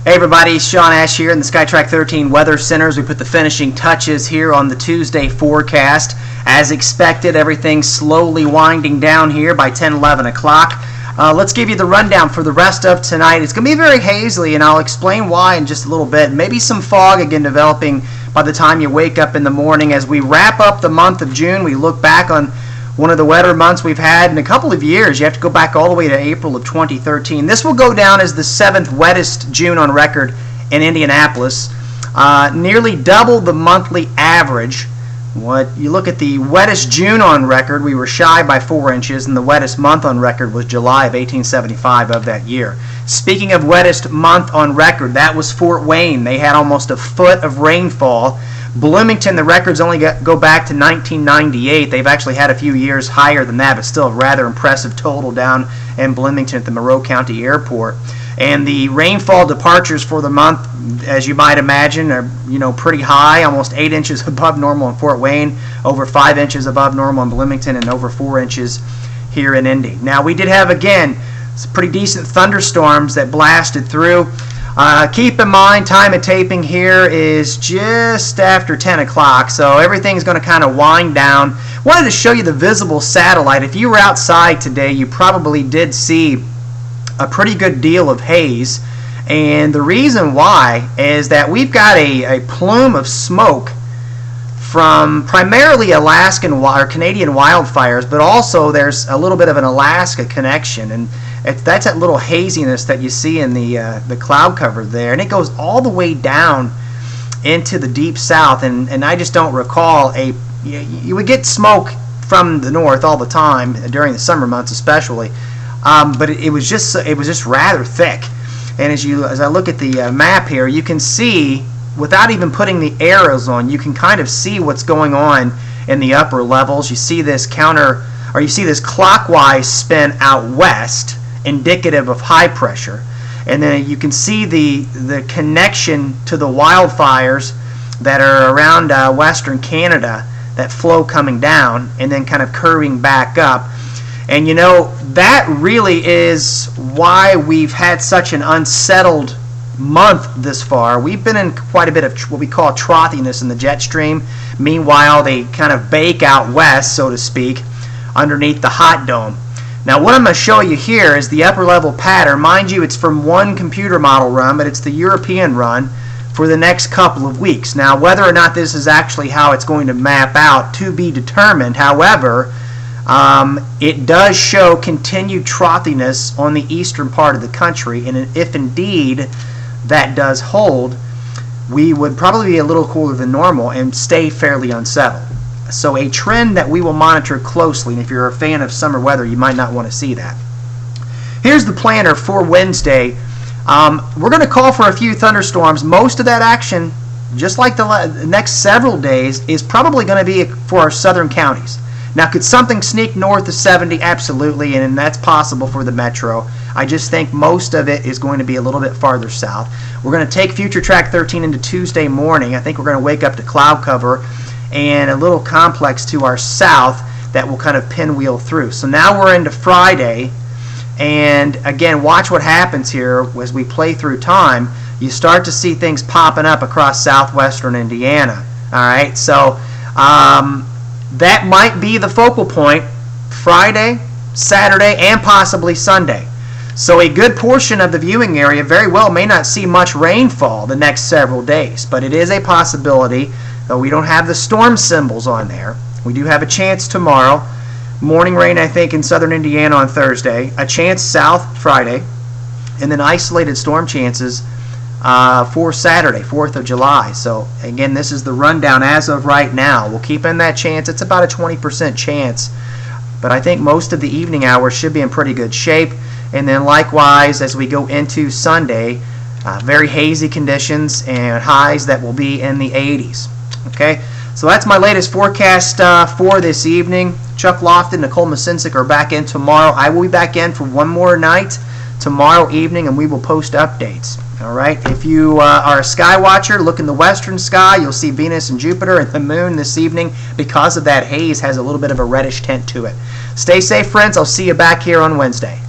Hey everybody, Sean Ash here in the SkyTrack 13 Weather Center as we put the finishing touches here on the Tuesday forecast. As expected, everything's slowly winding down here by 10-11 o'clock. Let's give you the rundown for the rest of tonight. It's going to be very hazy, and I'll explain why in just a little bit. Maybe some fog again developing by the time you wake up in the morning. As we wrap up the month of June, we look back on one of the wetter months we've had in a couple of years. You have to go back all the way to April of 2013. This will go down as the 7th wettest June on record in Indianapolis. Nearly double the monthly average. What you look at the wettest June on record, we were shy by 4 inches, and the wettest month on record was July of 1875 of that year. Speaking of wettest month on record, that was Fort Wayne. They had almost a foot of rainfall. Bloomington, the records only go back to 1998. They've actually had a few years higher than that, but still a rather impressive total down in Bloomington at the Monroe County Airport. And the rainfall departures for the month, as you might imagine, are pretty high, almost 8 inches above normal in Fort Wayne, over 5 inches above normal in Bloomington, and over 4 inches here in Indy. Now, we did have, again, some pretty decent thunderstorms that blasted through. Keep in mind, time of taping here is just after 10 o'clock, so everything's going to kind of wind down. Wanted to show you the visible satellite. If you were outside today, you probably did see a pretty good deal of haze, and the reason why is that we've got a plume of smoke from primarily Alaskan or Canadian wildfires, but also there's a little bit of an Alaska connection, and that's that little haziness that you see in the cloud cover there, and it goes all the way down into the deep south. And I just don't recall you would get smoke from the north all the time during the summer months, especially, but it was just rather thick. And as I look at the map here, you can see, without even putting the arrows on, you can kind of see what's going on in the upper levels. You see this clockwise spin out west, indicative of high pressure, and then you can see the connection to the wildfires that are around western Canada that flow coming down and then kind of curving back up. And that really is why we've had such an unsettled month this far. We've been in quite a bit of what we call trothiness in the jet stream. Meanwhile, they kind of bake out west, so to speak, underneath the hot dome. Now, what I'm going to show you here is the upper level pattern. Mind you, it's from one computer model run, but it's the European run for the next couple of weeks. Now, whether or not this is actually how it's going to map out, to be determined. However, it does show continued trothiness on the eastern part of the country, and if indeed that does hold, we would probably be a little cooler than normal and stay fairly unsettled. So a trend that we will monitor closely, and if you're a fan of summer weather, you might not want to see that. Here's the planner for Wednesday. We're going to call for a few thunderstorms. Most of that action, just like the next several days, is probably going to be for our southern counties. Now, could something sneak north of 70? Absolutely, and that's possible for the metro. I just think most of it is going to be a little bit farther south. We're going to take Future Track 13 into Tuesday morning. I think we're going to wake up to cloud cover and a little complex to our south that will kind of pinwheel through. So now we're into Friday, and again, watch what happens here as we play through time. You start to see things popping up across southwestern Indiana. All right, so that might be the focal point Friday, Saturday, and possibly Sunday. So a good portion of the viewing area very well may not see much rainfall the next several days, but it is a possibility. Though we don't have the storm symbols on there, we do have a chance tomorrow. Morning rain, I think, in southern Indiana on Thursday. A chance south Friday. And then isolated storm chances for Saturday, 4th of July. So, again, this is the rundown as of right now. We'll keep in that chance. It's about a 20% chance. But I think most of the evening hours should be in pretty good shape. And then likewise, as we go into Sunday, very hazy conditions and highs that will be in the 80s. Okay, so that's my latest forecast for this evening. Chuck Lofton, Nicole Masinsic are back in tomorrow. I will be back in for one more night tomorrow evening, and we will post updates. All right, if you are a sky watcher, look in the western sky. You'll see Venus and Jupiter, and the moon this evening, because of that haze, has a little bit of a reddish tint to it. Stay safe, friends. I'll see you back here on Wednesday.